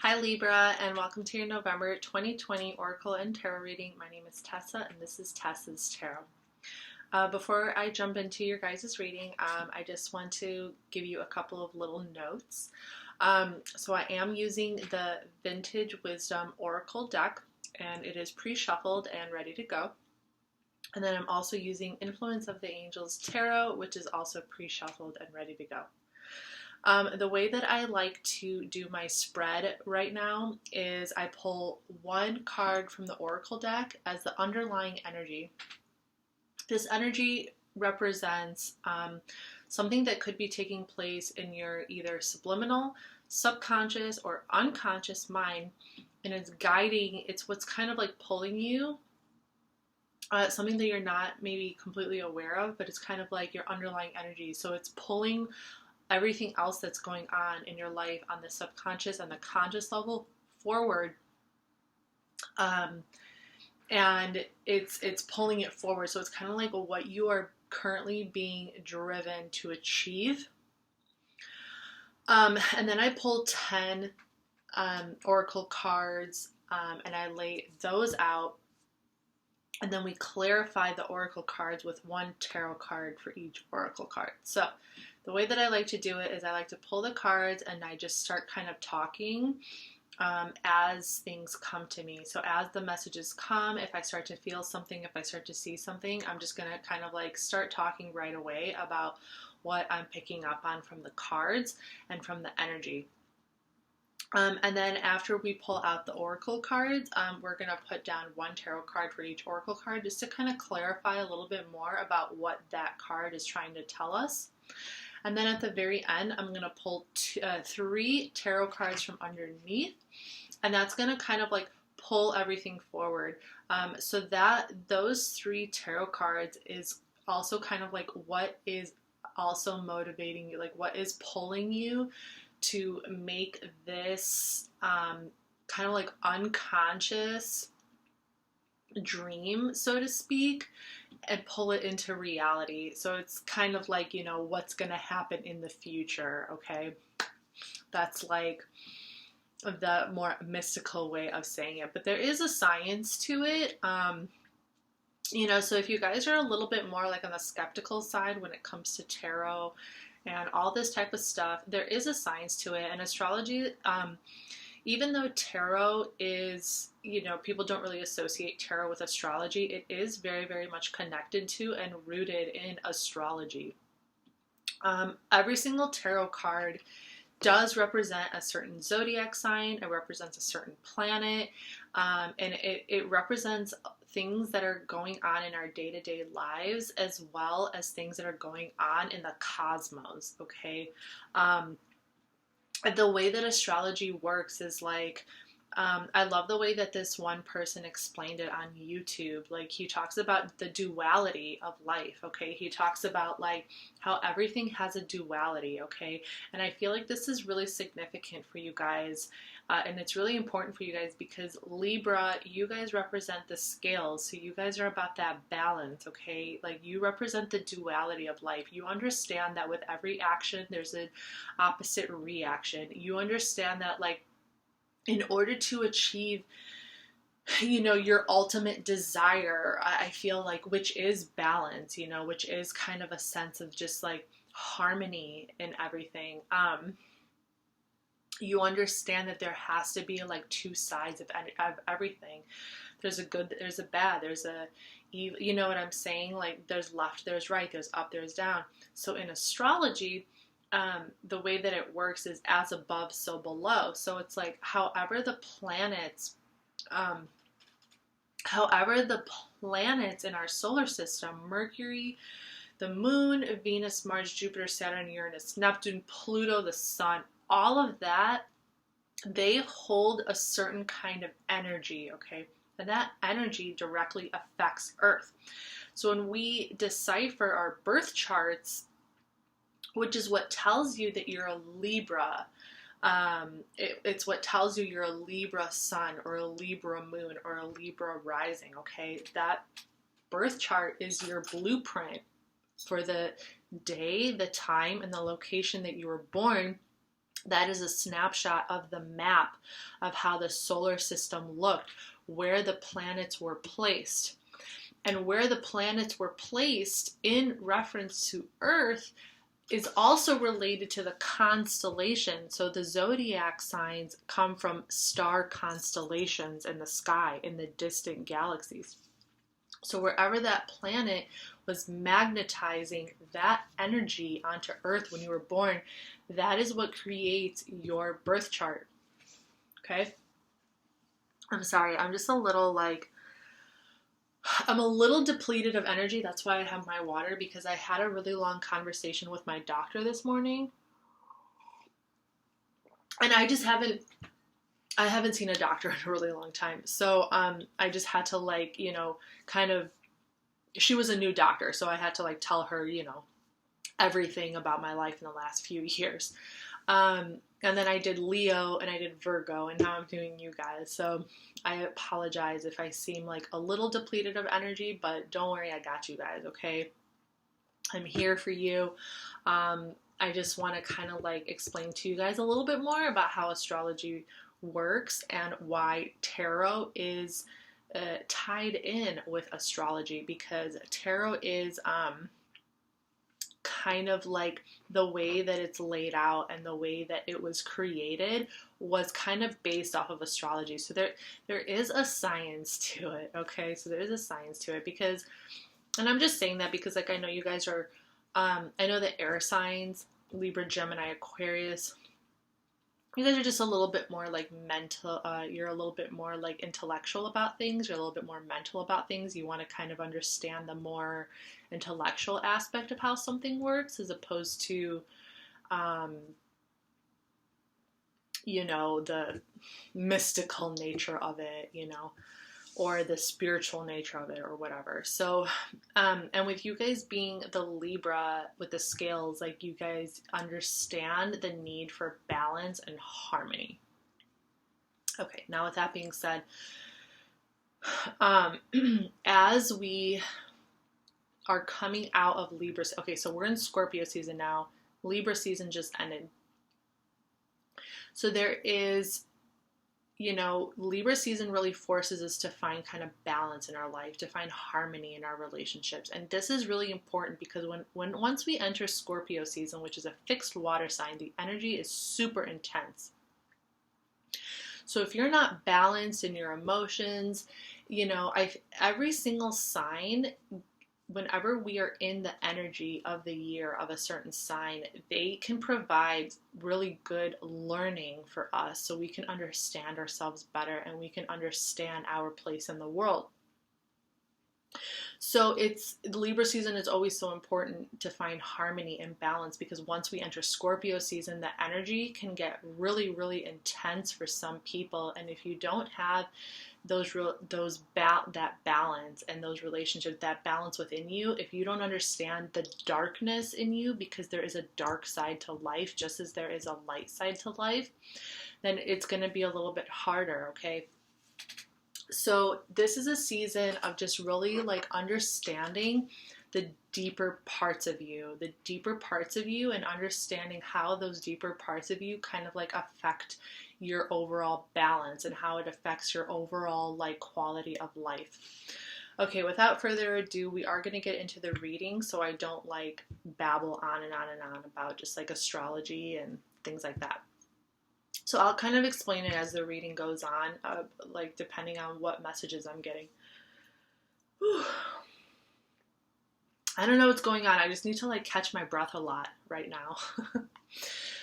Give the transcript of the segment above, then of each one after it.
Hi Libra, and welcome to your November 2020 Oracle and Tarot reading. My name is Tessa and this is Tessa's Tarot. Before I jump into your guys' reading, I just want to give you a couple of little notes. So I am using the Vintage Wisdom Oracle deck, and it is pre-shuffled and ready to go. And then I'm also using Influence of the Angels Tarot, which is also pre-shuffled and ready to go. The way that I like to do my spread right now is I pull one card from the Oracle deck as the underlying energy. This energy represents something that could be taking place in your either subliminal, subconscious, or unconscious mind, and it's guiding, it's what's kind of like pulling you. Something that you're not maybe completely aware of, but it's kind of like your underlying energy. So it's pulling everything else that's going on in your life on the subconscious and the conscious level forward, and it's pulling it forward. So it's kind of like what you are currently being driven to achieve. And then I pulled 10 oracle cards, and I lay those out, and then we clarify the oracle cards with one tarot card for each oracle card. So the way that I like to do it is I like to pull the cards and I just start kind of talking as things come to me. So as the messages come, if I start to feel something, if I start to see something, I'm just going to kind of like start talking right away about what I'm picking up on from the cards and from the energy. And then after we pull out the oracle cards, we're going to put down one tarot card for each oracle card just to kind of clarify a little bit more about what that card is trying to tell us. And then at the very end, I'm going to pull 3 tarot cards from underneath, and that's going to kind of like pull everything forward. So that those 3 tarot cards is also kind of like what is also motivating you, like what is pulling you to make this kind of like unconscious dream, so to speak, and pull it into reality. So it's kind of like, you know, what's going to happen in the future, okay? That's like the more mystical way of saying it, but there is a science to it. You know, so if you guys are a little bit more like on the skeptical side when it comes to tarot and all this type of stuff, there is a science to it. And astrology, even though tarot is, you know, people don't really associate tarot with astrology, it is very, very much connected to and rooted in astrology. Every single tarot card does represent a certain zodiac sign. It represents a certain planet, and it represents things that are going on in our day-to-day lives, as well as things that are going on in the cosmos, okay? The way that astrology works is like, I love the way that this one person explained it on YouTube. Like, he talks about the duality of life, okay? He talks about like how everything has a duality, okay? And I feel like this is really significant for you guys, and it's really important for you guys because Libra, you guys represent the scales, so you guys are about that balance, okay? Like, you represent the duality of life. You understand that with every action, there's an opposite reaction. You understand that, like, in order to achieve, you know, your ultimate desire, I feel like, which is balance, you know, which is kind of a sense of just like harmony in everything. You understand that there has to be like 2 sides of everything. There's a good, there's a bad, there's a evil, you know what I'm saying? Like, there's left, there's right, there's up, there's down. So in astrology, the way that it works is as above, so below. So it's like however the planets in our solar system, Mercury, the moon, Venus, Mars, Jupiter, Saturn, Uranus, Neptune, Pluto, the sun, all of that, they hold a certain kind of energy, okay? And that energy directly affects Earth. So when we decipher our birth charts, which is what tells you that you're a Libra, it's what tells you you're a Libra sun or a Libra moon or a Libra rising, okay? That birth chart is your blueprint for the day, the time, and the location that you were born, That is a snapshot of the map of how the solar system looked, where the planets were placed. And where the planets were placed in reference to Earth is also related to the constellation. So the zodiac signs come from star constellations in the sky, in the distant galaxies. So wherever that planet was magnetizing that energy onto Earth when you were born, that is what creates your birth chart. Okay? I'm sorry, I'm just a little I'm a little depleted of energy. That's why I have my water, because I had a really long conversation with my doctor this morning. And I haven't seen a doctor in a really long time. So I just had to she was a new doctor. So I had to tell her, everything about my life in the last few years. And then I did Leo and I did Virgo, and now I'm doing you guys. So I apologize if I seem a little depleted of energy, but don't worry, I got you guys, okay? I'm here for you. I just want to kind of explain to you guys a little bit more about how astrology works and why tarot is tied in with astrology, because tarot is kind of the way that it's laid out and the way that it was created was kind of based off of astrology. So there is a science to it, okay? So there is a science to it because, and I'm just saying that because I know you guys are, I know the air signs, Libra, Gemini, Aquarius, you guys are just a little bit more mental, you're a little bit more intellectual about things, you're a little bit more mental about things, you want to kind of understand the more intellectual aspect of how something works as opposed to, the mystical nature of it, or the spiritual nature of it or whatever. So, and with you guys being the Libra with the scales, you guys understand the need for balance and harmony. Okay, now with that being said, as we are coming out of Libra, okay, so we're in Scorpio season now. Libra season just ended. So there is, Libra season really forces us to find kind of balance in our life, to find harmony in our relationships. And this is really important because once we enter Scorpio season, which is a fixed water sign, the energy is super intense. So if you're not balanced in your emotions, every single sign, whenever we are in the energy of the year of a certain sign, they can provide really good learning for us so we can understand ourselves better and we can understand our place in the world. So the Libra season is always so important to find harmony and balance, because once we enter Scorpio season, the energy can get really, really intense for some people. And if you don't have that balance and those relationships, that balance within you, if you don't understand the darkness in you, because there is a dark side to life just as there is a light side to life, then it's going to be a little bit harder, okay? So this is a season of just really understanding the deeper parts of you, and understanding how those deeper parts of you kind of affect your overall balance and how it affects your overall quality of life. Okay, without further ado, we are going to get into the reading so I don't babble on and on and on about just astrology and things like that. So I'll kind of explain it as the reading goes on, depending on what messages I'm getting. Whew. I don't know what's going on. I just need to catch my breath a lot right now.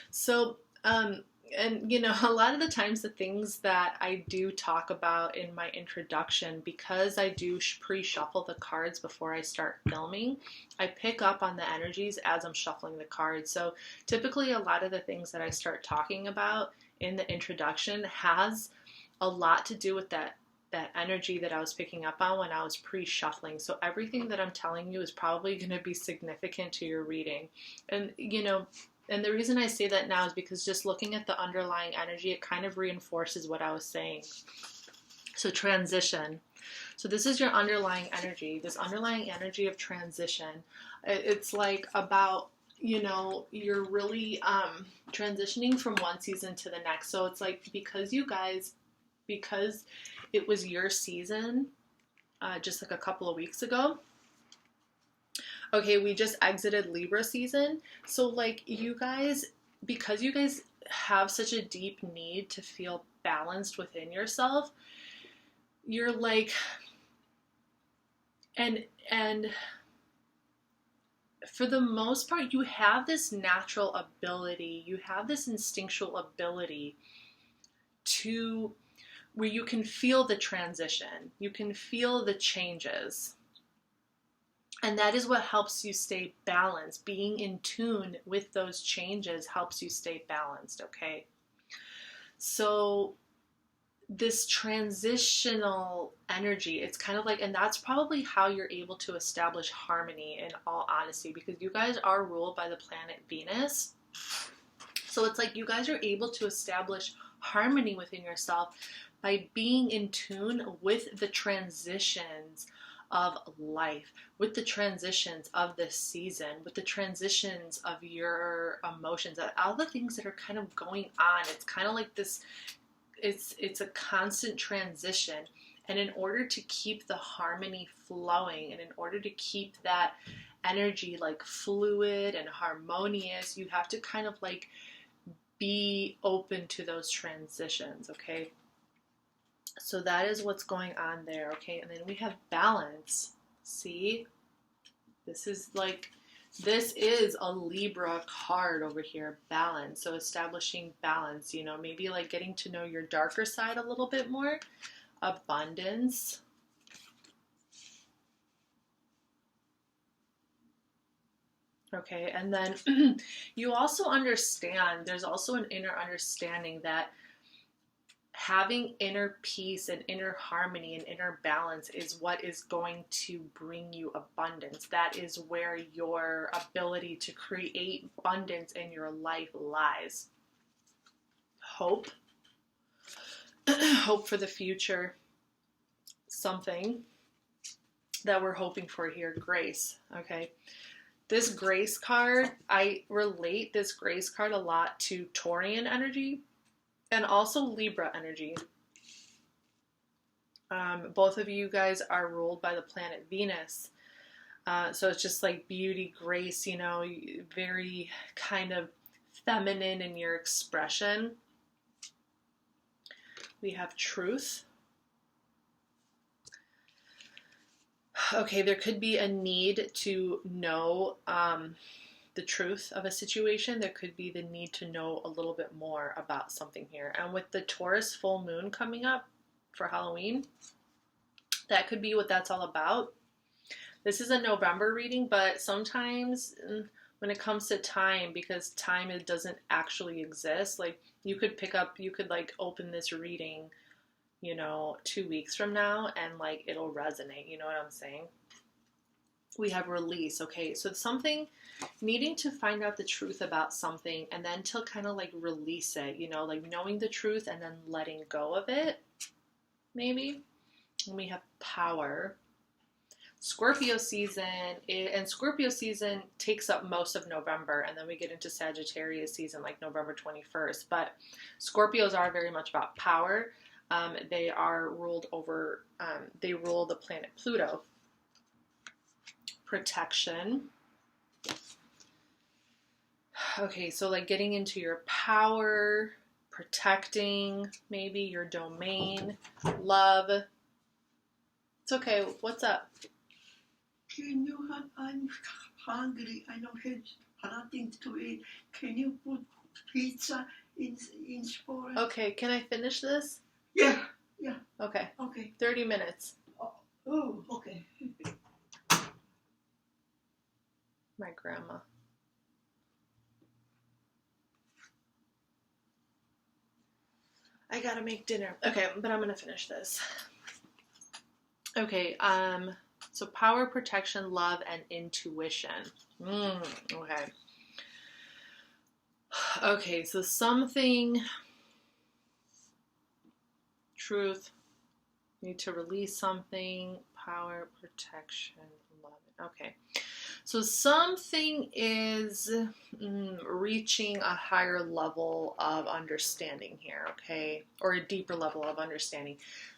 So, and a lot of the times the things that I do talk about in my introduction, because I do pre-shuffle the cards before I start filming, I pick up on the energies as I'm shuffling the cards. So typically a lot of the things that I start talking about in the introduction has a lot to do with that energy that I was picking up on when I was pre-shuffling. So everything that I'm telling you is probably going to be significant to your reading. And, and the reason I say that now is because just looking at the underlying energy, it kind of reinforces what I was saying. So transition. So this is your underlying energy, this underlying energy of transition. It's about, you know, you're really transitioning from one season to the next. So it's like, because it was your season just like a couple of weeks ago. Okay, we just exited Libra season. So like you guys, because you guys have such a deep need to feel balanced within yourself, you're like, and for the most part, you have this natural ability, you have this instinctual ability to where you can feel the transition, you can feel the changes. And that is what helps you stay balanced. Being in tune with those changes helps you stay balanced, okay? So this transitional energy, it's kind of like, and that's probably how you're able to establish harmony, in all honesty, because you guys are ruled by the planet Venus. So it's like you guys are able to establish harmony within yourself by being in tune with the transitions of life, with the transitions of this season, with the transitions of your emotions, all the things that are kind of going on. It's kind of like this, it's a constant transition. And in order to keep the harmony flowing, and in order to keep that energy like fluid and harmonious, you have to kind of like be open to those transitions, okay? So that is what's going on there, okay? And then we have balance. See? This is a Libra card over here, balance. So establishing balance, you know, maybe like getting to know your darker side a little bit more. Abundance. Okay, and then you also understand, there's also an inner understanding that having inner peace and inner harmony and inner balance is what is going to bring you abundance. That is where your ability to create abundance in your life lies. Hope. Hope for the future. Something that we're hoping for here. Grace. Okay. This grace card, I relate this grace card a lot to Taurian energy and also Libra energy. Both of you guys are ruled by the planet Venus. So it's just like beauty, grace, you know, very kind of feminine in your expression. We have truth. Okay, there could be a need to know the truth of a situation. There could be the need to know a little bit more about something here. And with the Taurus full moon coming up for Halloween, that could be what that's all about. This is a November reading, but sometimes when it comes to time, because time it doesn't actually exist, like you could like open this reading, you know, 2 weeks from now and like it'll resonate, you know what I'm saying? We have release, okay? So something, needing to find out the truth about something and then to kind of like release it, you know, like knowing the truth and then letting go of it, maybe. And we have power. Scorpio season, and Scorpio season takes up most of November, and then we get into Sagittarius season like November 21st. But Scorpios are very much about power. They are ruled over, they rule the planet Pluto. Protection. Okay, so like getting into your power, protecting maybe your domain, love. It's okay, what's up? Can you have, I'm hungry, I don't have nothing to eat. Can you put pizza in store? Okay, can I finish this? Yeah. Okay. Okay. 30 minutes. Oh, okay. My grandma. I gotta make dinner. Okay, but I'm gonna finish this. Okay, so power, protection, love, and intuition. Okay. Okay, so something, truth, need to release something, power, protection, love. Okay. So something is reaching a higher level of understanding here, okay? Or a deeper level of understanding.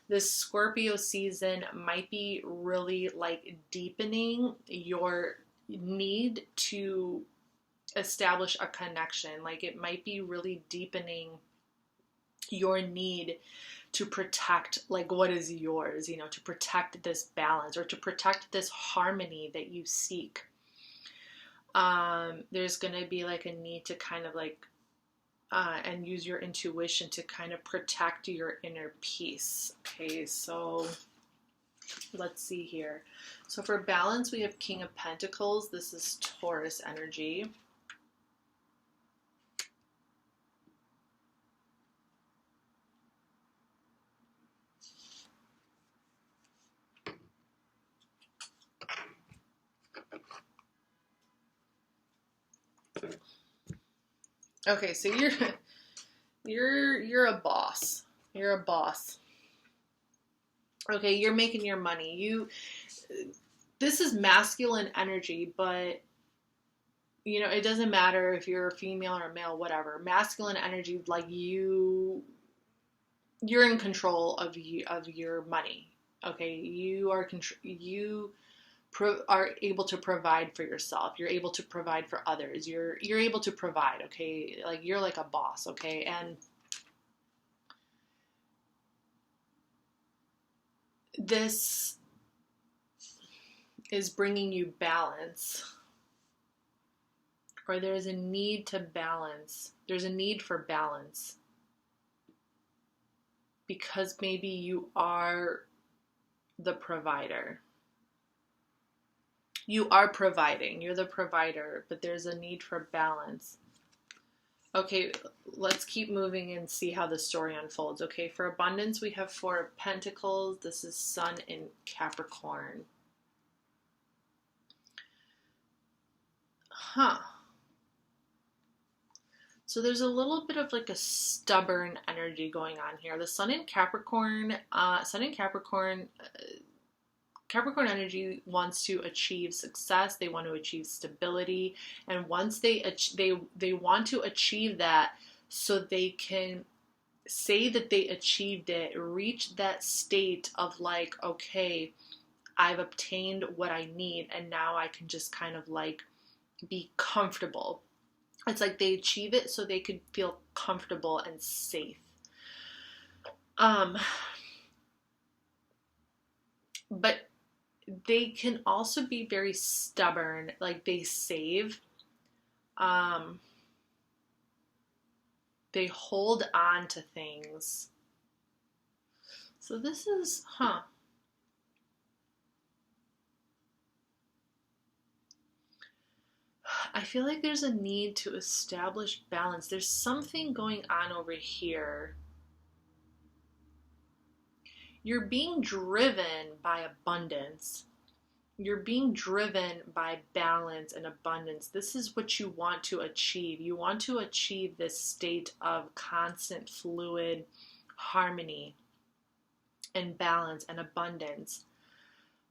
This Scorpio season might be really like deepening your need to establish a connection. Like it might be really deepening your need to protect like what is yours, you know, to protect this balance or to protect this harmony that you seek. There's going to be like a need to kind of like and use your intuition to kind of protect your inner peace. Okay, so let's see here. So for balance, we have King of Pentacles. This is Taurus energy. Okay, so you're a boss. You're a boss. Okay, you're making your money. This is masculine energy, but you know, it doesn't matter if you're a female or a male, whatever. Masculine energy, like you're in control of your money. Okay, you are are able to provide for yourself. You're able to provide for others. You're able to provide, okay? Like you're like a boss, okay? And this is bringing you balance. Or there's a need to balance. There's a need for balance. Because maybe you are the provider. You are providing. You're the provider, but there's a need for balance. Okay, let's keep moving and see how the story unfolds. Okay, for abundance, we have Four of Pentacles. This is Sun in Capricorn. So there's a little bit of like a stubborn energy going on here. The Sun in Capricorn, Capricorn energy wants to achieve success. They want to achieve stability, and once they want to achieve that, so they can say that they achieved it, reach that state of like, okay, I've obtained what I need, and now I can just kind of like be comfortable. It's like they achieve it so they could feel comfortable and safe. But they can also be very stubborn, like they save. They hold on to things. So this is, I feel like there's a need to establish balance. There's something going on over here. You're being driven by abundance. You're being driven by balance and abundance. This is what you want to achieve. You want to achieve this state of constant fluid harmony and balance and abundance.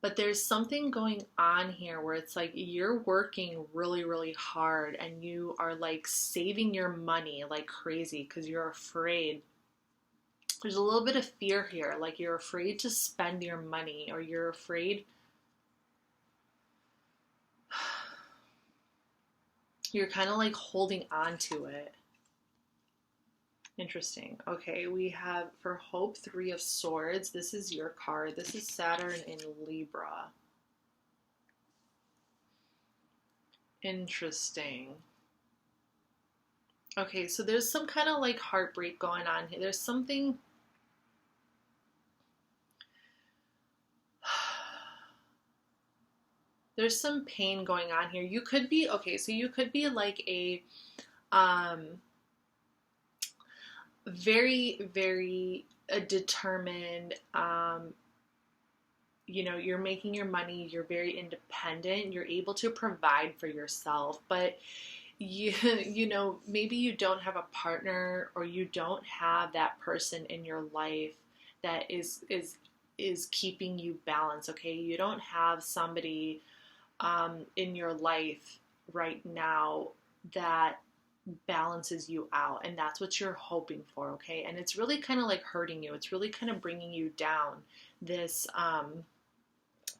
But there's something going on here where it's like you're working really, really hard and you are like saving your money like crazy because you're afraid. There's a little bit of fear here, like you're afraid to spend your money, or you're afraid. You're kind of like holding on to it. Interesting. Okay, we have for Hope, Three of Swords. This is your card. This is Saturn in Libra. Interesting. Okay, so there's some kind of like heartbreak going on here. There's something... There's some pain going on here. You could be, okay, so you could be like a very, very determined, you know, you're making your money, you're very independent, you're able to provide for yourself, but you know, maybe you don't have a partner, or you don't have that person in your life that is keeping you balanced, okay? You don't have somebody in your life right now that balances you out, and that's what you're hoping for, okay? And it's really kind of like hurting you. It's really kind of bringing you down. This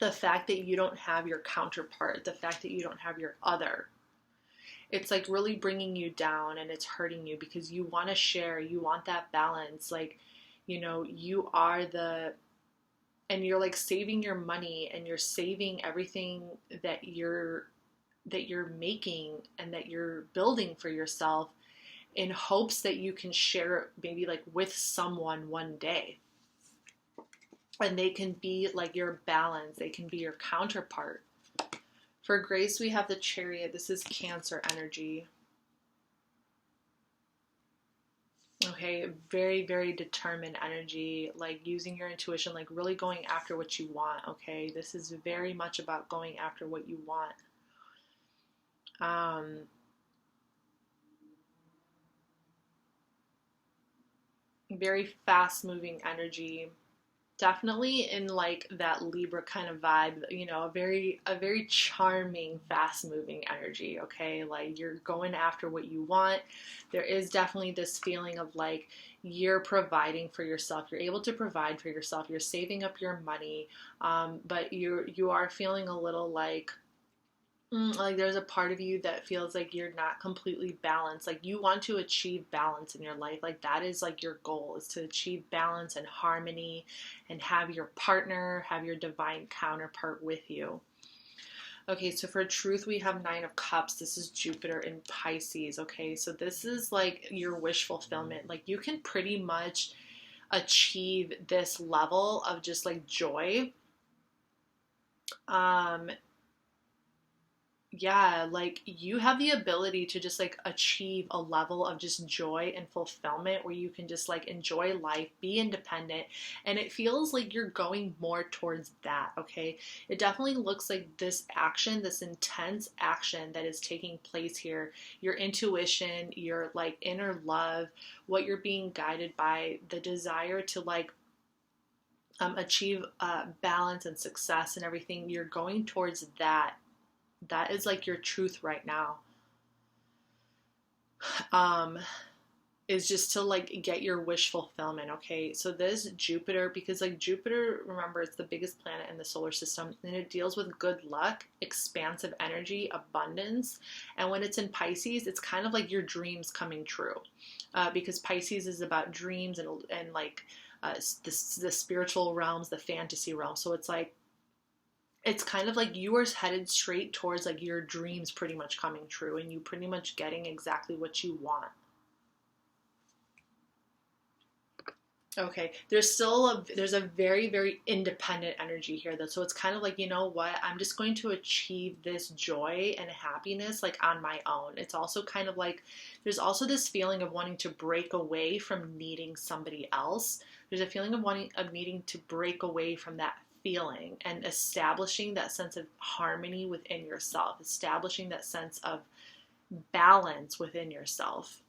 the fact that you don't have your counterpart, the fact that you don't have your other, it's like really bringing you down, and it's hurting you because you want to share, you want that balance. Like, you know, you are the, and you're like saving your money, and you're saving everything that you're making and that you're building for yourself in hopes that you can share it maybe like with someone one day, and they can be like your balance, they can be your counterpart. For Grace, we have the Chariot. This is Cancer energy. Okay, very, very determined energy, like using your intuition, like really going after what you want, okay? This is very much about going after what you want. Very fast-moving energy. Definitely in like that Libra kind of vibe, you know, a very charming, fast-moving energy, okay? Like you're going after what you want. There is definitely this feeling of like you're providing for yourself. You're able to provide for yourself. You're saving up your money, but you are feeling a little like there's a part of you that feels like you're not completely balanced. Like you want to achieve balance in your life. Like that is like your goal, is to achieve balance and harmony and have your partner, have your divine counterpart with you. Okay, so for Truth, we have Nine of Cups. This is Jupiter in Pisces, okay? So this is like your wish fulfillment. Like you can pretty much achieve this level of just like joy. Yeah, like you have the ability to just like achieve a level of just joy and fulfillment where you can just like enjoy life, be independent, and it feels like you're going more towards that, okay? It definitely looks like this action, this intense action that is taking place here, your intuition, your like inner love, what you're being guided by, the desire to like achieve balance and success and everything, you're going towards that. That is like your truth right now. Is just to like get your wish fulfillment, okay? So this Jupiter, because like Jupiter, remember, it's the biggest planet in the solar system, and it deals with good luck, expansive energy, abundance. And when it's in Pisces, it's kind of like your dreams coming true, because Pisces is about dreams and like the spiritual realms, the fantasy realm. So it's like, it's kind of like you are headed straight towards like your dreams pretty much coming true, and you pretty much getting exactly what you want. Okay, there's a very, very independent energy here though. So it's kind of like, you know what, I'm just going to achieve this joy and happiness like on my own. It's also kind of like there's also this feeling of wanting to break away from needing somebody else. There's a feeling of needing to break away from that feeling and establishing that sense of harmony within yourself, establishing that sense of balance within yourself.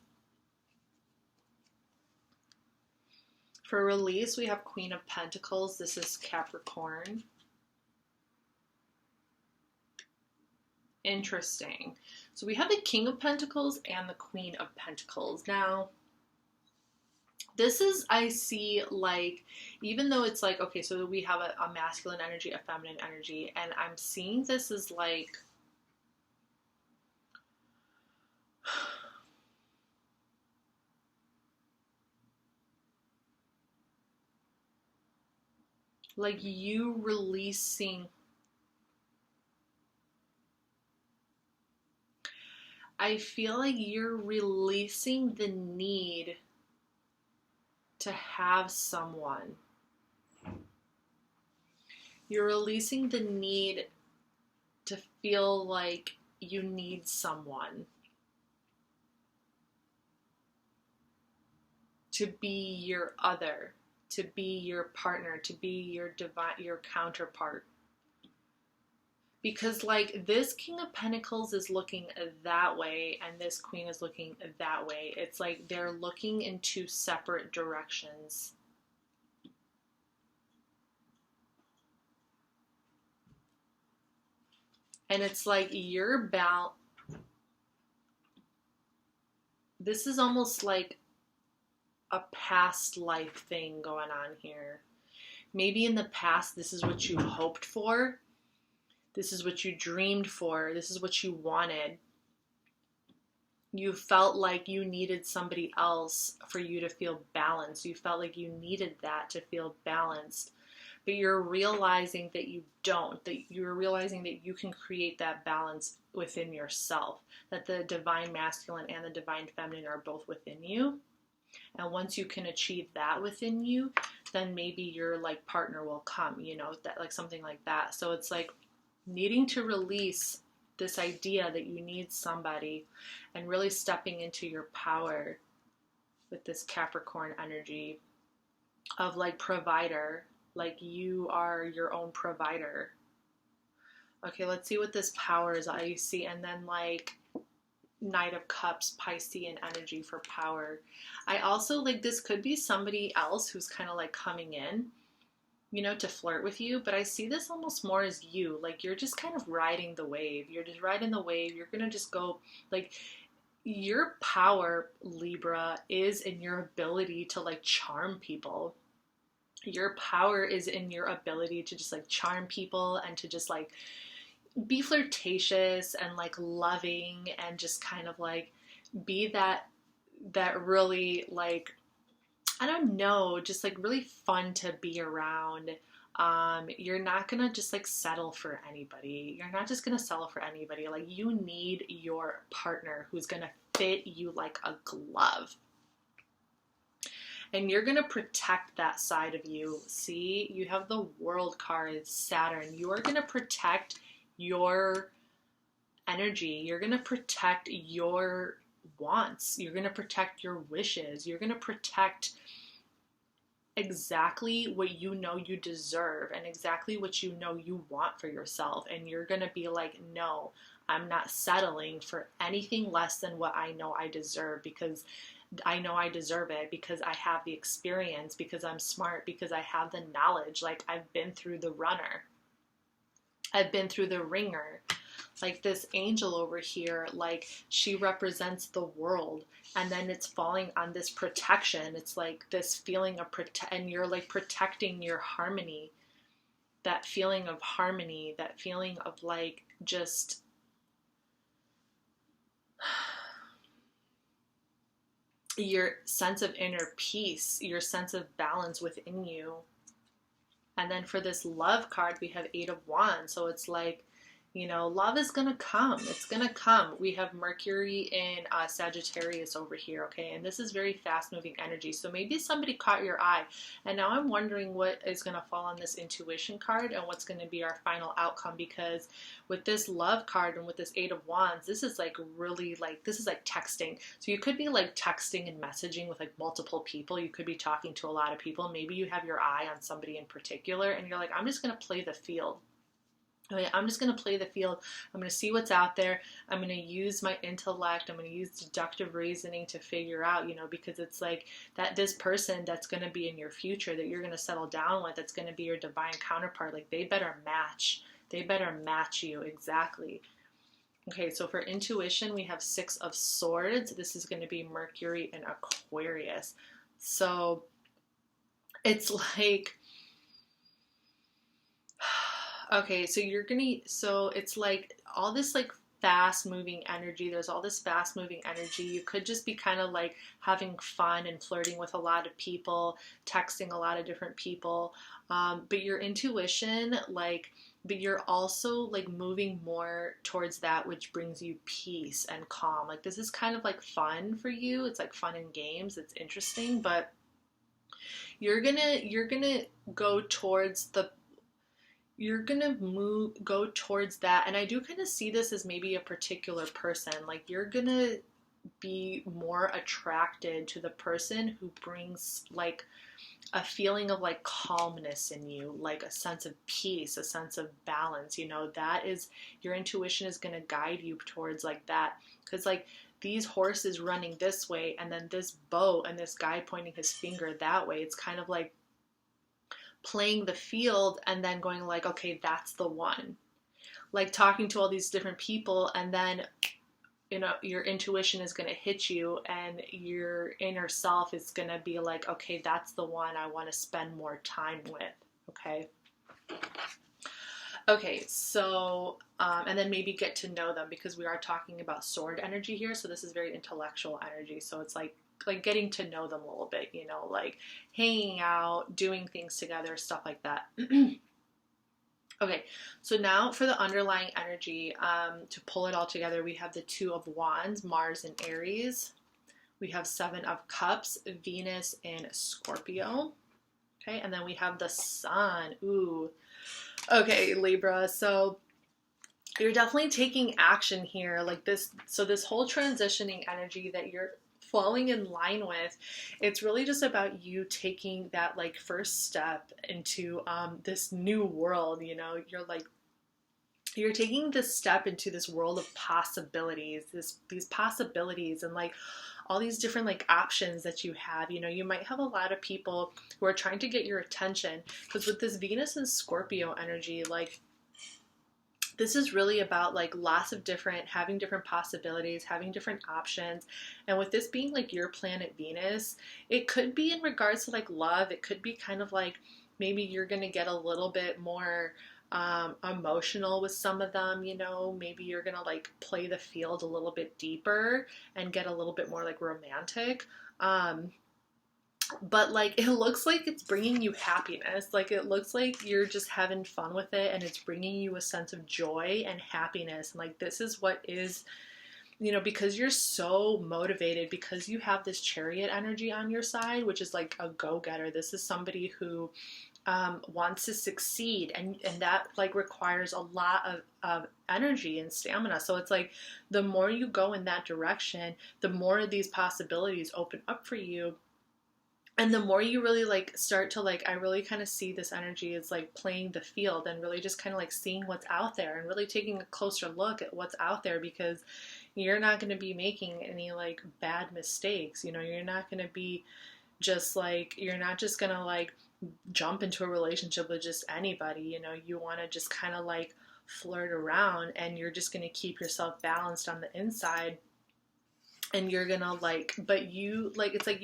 For release, we have Queen of Pentacles. This is Capricorn. Interesting. So we have the King of Pentacles and the Queen of Pentacles. Now, this is, I see, like, even though it's like, okay, so we have a masculine energy, a feminine energy, and I'm seeing this as like, like you releasing, I feel like you're releasing the need to have someone. You're releasing the need to feel like you need someone to be your other, to be your partner, to be your counterpart. Because like this King of Pentacles is looking that way and this Queen is looking that way. It's like they're looking in two separate directions. And it's like this is almost like a past life thing going on here. Maybe in the past, this is what you hoped for. This is what you dreamed for. This is what you wanted. You felt like you needed somebody else for you to feel balanced. You felt like you needed that to feel balanced. But you're realizing that you don't, that you're realizing that you can create that balance within yourself, that the divine masculine and the divine feminine are both within you. And once you can achieve that within you, then maybe your like partner will come, you know, that like something like that. So it's like needing to release this idea that you need somebody and really stepping into your power with this Capricorn energy of like provider, like you are your own provider. Okay, let's see what this power is I see. And then like Knight of Cups, Piscean energy for power. I also like this could be somebody else who's kind of like coming in, you know, to flirt with you, but I see this almost more as you. Like you're just kind of riding the wave. You're just riding the wave. You're going to just go like your power, Libra, is in your ability to like charm people. Your power is in your ability to just like charm people and to just like be flirtatious and like loving and just kind of like be that really like, I don't know, just like really fun to be around. You're not gonna just like settle for anybody. You're not just gonna settle for anybody. Like you need your partner who's gonna fit you like a glove. And you're going to protect that side of you. See, you have the World card, Saturn. You are going to protect your energy. You're going to protect your wants. You're going to protect your wishes. You're going to protect exactly what you know you deserve and exactly what you know you want for yourself. And you're going to be like, no, I'm not settling for anything less than what I know I deserve, because I know I deserve it, because I have the experience, because I'm smart, because I have the knowledge. Like I've been through the runner. I've been through the ringer. Like this angel over here, like she represents the world, and then it's falling on this protection. It's like this feeling of and you're like protecting your harmony, that feeling of harmony, that feeling of like just your sense of inner peace, your sense of balance within you. And then for this love card, we have 8 of Wands. So it's like, you know, love is going to come. It's going to come. We have Mercury in Sagittarius over here, okay? And this is very fast-moving energy. So maybe somebody caught your eye. And now I'm wondering what is going to fall on this intuition card and what's going to be our final outcome. Because with this love card and with this 8 of Wands, this is like really like, this is like texting. So you could be like texting and messaging with like multiple people. You could be talking to a lot of people. Maybe you have your eye on somebody in particular and you're like, I'm just going to play the field. I'm just going to play the field. I'm going to see what's out there. I'm going to use my intellect. I'm going to use deductive reasoning to figure out, you know, because it's like that this person that's going to be in your future that you're going to settle down with, that's going to be your divine counterpart, like they better match. They better match you exactly. Okay, so for intuition, we have 6 of Swords. This is going to be Mercury in Aquarius. So it's like... Okay, so so it's like all this like fast moving energy. There's all this fast moving energy. You could just be kind of like having fun and flirting with a lot of people, texting a lot of different people. But your intuition, like, but you're also like moving more towards that which brings you peace and calm. Like this is kind of like fun for you. It's like fun and games. It's interesting, but you're gonna go towards go towards that. And I do kind of see this as maybe a particular person. Like you're gonna be more attracted to the person who brings like a feeling of like calmness in you, like a sense of peace, a sense of balance. You know, that is, your intuition is going to guide you towards like that. Because like these horses running this way and then this bow and this guy pointing his finger that way, it's kind of like playing the field and then going like, okay, that's the one. like talking to all these different people, and then your intuition is going to hit you, and your inner self is going to be like, okay, that's the one I want to spend more time with. Okay, so and then maybe get to know them, because we are talking about sword energy here, so this is very intellectual energy. So it's like getting to know them a little bit, like hanging out, doing things together, stuff like that. Okay, so now for the underlying energy, to pull it all together, we have the Two of Wands, Mars and Aries. We have Seven of Cups, Venus and Scorpio. Okay, and then we have the Sun. Ooh. Okay, Libra. So you're definitely taking action here, like this. So this whole transitioning energy that you're falling in line with, it's really just about you taking that like first step into this new world. You're taking this step into this world of possibilities, these possibilities, and like all these different like options that you have. You might have a lot of people who are trying to get your attention, because with this Venus and Scorpio energy, like this is really about like lots of having different possibilities, having different options. And with this being like your planet Venus, it could be in regards to like love. It could be kind of like maybe you're going to get a little bit more emotional with some of them. Maybe you're going to like play the field a little bit deeper and get a little bit more like romantic. But like it looks like it's bringing you happiness. Like it looks like you're just having fun with it, and it's bringing you a sense of joy and happiness. And like this is what is, because you're so motivated, because you have this Chariot energy on your side, which is like a go-getter. This is somebody who wants to succeed, and that like requires a lot of energy and stamina. So it's like the more you go in that direction, the more of these possibilities open up for you. And the more you really like start to like, I really kind of see this energy as like playing the field, and really just kind of like seeing what's out there, and really taking a closer look at what's out there, because you're not going to be making any like bad mistakes. You're not going to be just like, you're not just going to like jump into a relationship with just anybody. You want to just kind of like flirt around, and you're just going to keep yourself balanced on the inside. And you're gonna like, but you like, it's like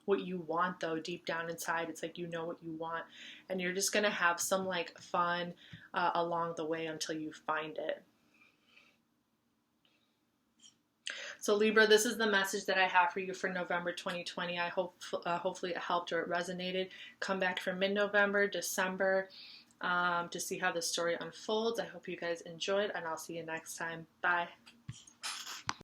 what you want though, deep down inside. It's like what you want, and you're just gonna have some like fun along the way until you find it. So Libra, this is the message that I have for you for November 2020. I hope hopefully it helped or it resonated. Come back for mid-November, December, to see how the story unfolds. I hope you guys enjoyed, and I'll see you next time. Bye.